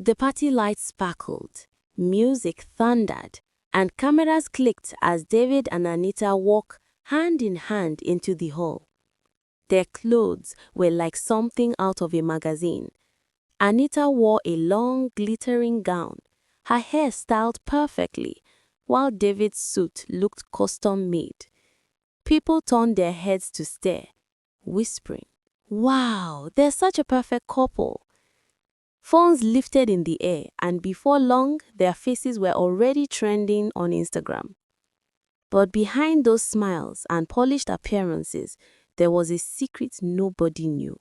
The party lights sparkled, music thundered, and cameras clicked as David and Anita walked hand in hand into the hall. Their clothes were like something out of a magazine. Anita wore a long, glittering gown, her hair styled perfectly, while David's suit looked custom-made. People turned their heads to stare, whispering, "Wow, they're such a perfect couple." Phones lifted in the air, and before long, their faces were already trending on Instagram. But behind those smiles and polished appearances, there was a secret nobody knew.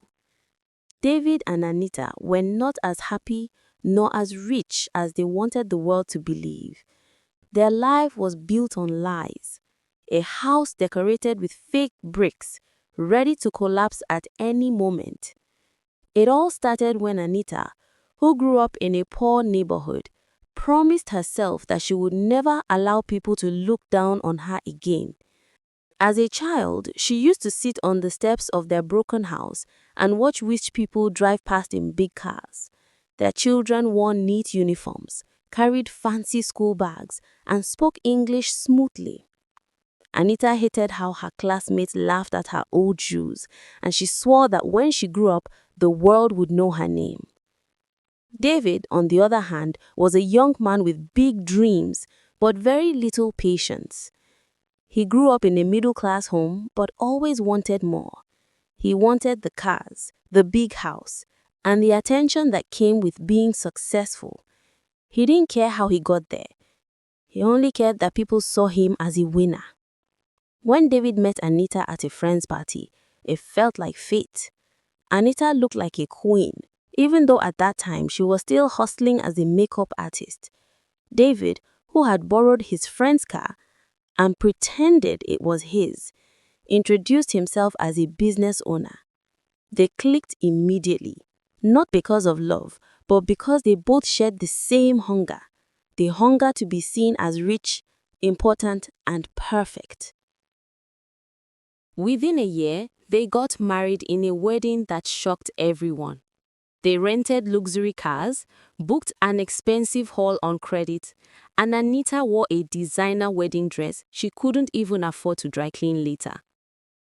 David and Anita were not as happy nor as rich as they wanted the world to believe. Their life was built on lies, a house decorated with fake bricks, ready to collapse at any moment. It all started when Anita, who grew up in a poor neighborhood, promised herself that she would never allow people to look down on her again. As a child, she used to sit on the steps of their broken house and watch rich people drive past in big cars. Their children wore neat uniforms, carried fancy school bags, and spoke English smoothly. Anita hated how her classmates laughed at her old shoes, and she swore that when she grew up, the world would know her name. David, on the other hand, was a young man with big dreams, but very little patience. He grew up in a middle-class home, but always wanted more. He wanted the cars, the big house, and the attention that came with being successful. He didn't care how he got there. He only cared that people saw him as a winner. When David met Anita at a friend's party, it felt like fate. Anita looked like a queen, even though at that time she was still hustling as a makeup artist. David, who had borrowed his friend's car and pretended it was his, introduced himself as a business owner. They clicked immediately, not because of love, but because they both shared the same hunger, the hunger to be seen as rich, important, and perfect. Within a year, they got married in a wedding that shocked everyone. They rented luxury cars, booked an expensive hall on credit, and Anita wore a designer wedding dress she couldn't even afford to dry clean later.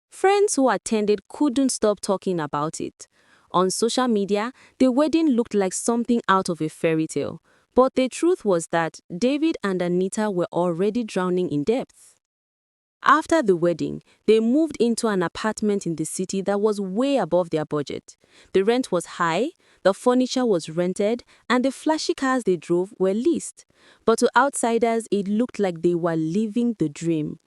Friends who attended couldn't stop talking about it. On social media, the wedding looked like something out of a fairy tale, but the truth was that David and Anita were already drowning in debt. After the wedding, they moved into an apartment in the city that was way above their budget. The rent was high, the furniture was rented, and the flashy cars they drove were leased. But to outsiders, it looked like they were living the dream.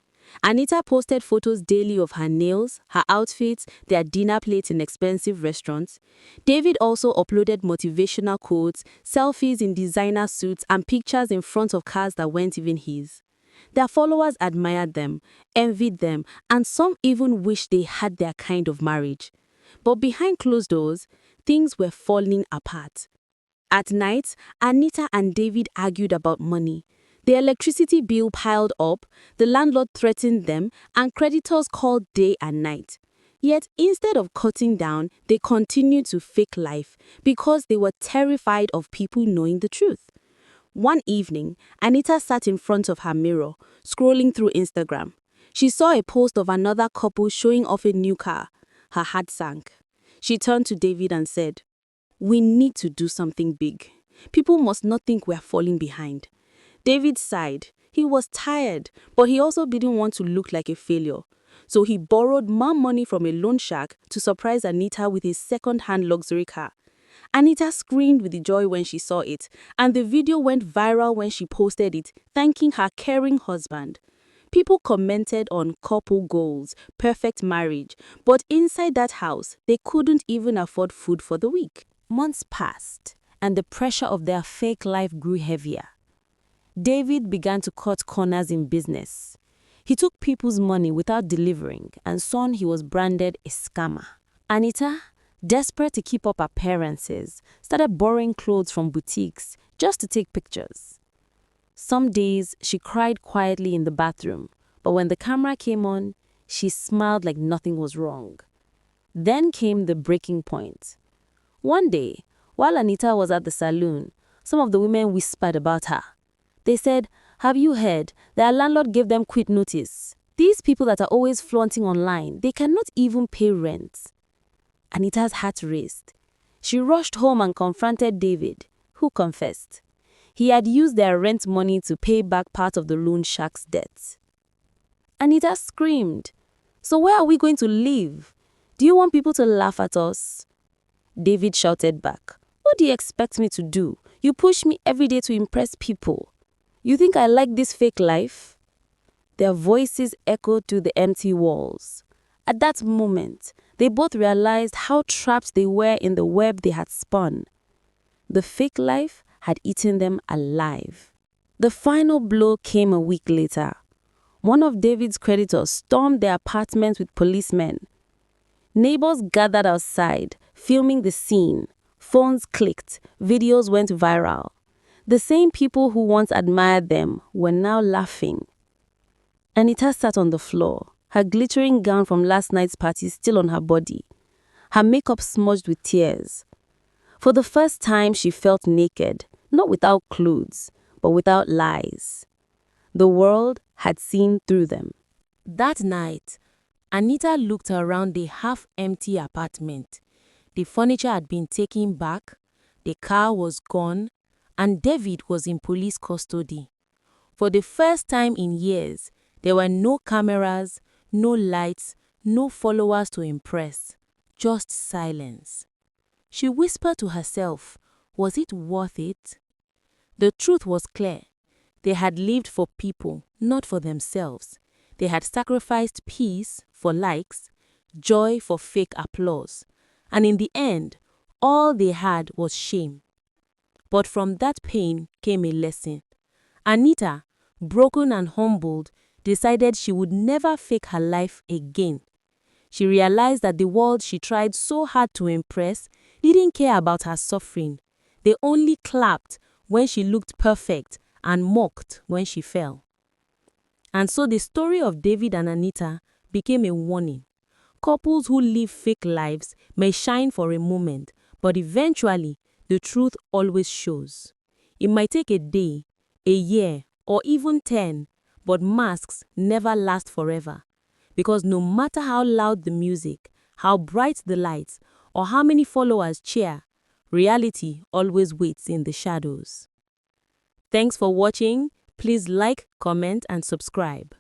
Anita posted photos daily of her nails, her outfits, their dinner plates in expensive restaurants. David also uploaded motivational quotes, selfies in designer suits, and pictures in front of cars that weren't even his. Their followers admired them, envied them, and some even wished they had their kind of marriage. But behind closed doors, things were falling apart. At night, Anita and David argued about money. The electricity bill piled up, the landlord threatened them, and creditors called day and night. Yet instead of cutting down, they continued to fake life because they were terrified of people knowing the truth. One evening, Anita sat in front of her mirror, scrolling through Instagram. She saw a post of another couple showing off a new car. Her heart sank. She turned to David and said, "We need to do something big. People must not think we're falling behind." David sighed. He was tired, but he also didn't want to look like a failure. So he borrowed more money from a loan shark to surprise Anita with a second-hand luxury car. Anita screamed with joy when she saw it, and the video went viral when she posted it, thanking her caring husband. People commented on couple goals, perfect marriage, but inside that house, they couldn't even afford food for the week. Months passed, and the pressure of their fake life grew heavier. David began to cut corners in business. He took people's money without delivering, and soon he was branded a scammer. Anita, desperate to keep up appearances, started borrowing clothes from boutiques just to take pictures. Some days, she cried quietly in the bathroom, but when the camera came on, she smiled like nothing was wrong. Then came the breaking point. One day, while Anita was at the saloon, Some of the women whispered about her. They said, "Have you heard? Their landlord gave them quit notice. These people that are always flaunting online, they cannot even pay rent." Anita's heart raced. She rushed home and confronted David, who confessed. He had used their rent money to pay back part of the loan shark's debt. Anita screamed, "So where are we going to live? Do you want people to laugh at us?" David shouted back, "What do you expect me to do? You push me every day to impress people. You think I like this fake life?" Their voices echoed through the empty walls. At that moment, they both realized how trapped they were in the web they had spun. The fake life had eaten them alive. The final blow came a week later. One of David's creditors stormed their apartment with policemen. Neighbors gathered outside, filming the scene. Phones clicked, videos went viral. The same people who once admired them were now laughing. Anita sat on the floor, her glittering gown from last night's party still on her body, her makeup smudged with tears. For the first time, she felt naked, not without clothes, but without lies. The world had seen through them. That night, Anita looked around the half-empty apartment. The furniture had been taken back, the car was gone, and David was in police custody. For the first time in years, there were no cameras, no lights, no followers to impress, just silence. She whispered to herself, was it worth it? The truth was clear. They had lived for people, not for themselves. They had sacrificed peace for likes, joy for fake applause. And in the end, all they had was shame. But from that pain came a lesson. Anita, broken and humbled, decided she would never fake her life again. She realized that the world she tried so hard to impress didn't care about her suffering. They only clapped when she looked perfect and mocked when she fell. And so the story of David and Anita became a warning. Couples who live fake lives may shine for a moment, but eventually the truth always shows. It might take a day, a year, or even 10, but masks never last forever. Because no matter how loud the music, how bright the lights, or how many followers cheer, reality always waits in the shadows. Thanks for watching. Please like, comment, and subscribe.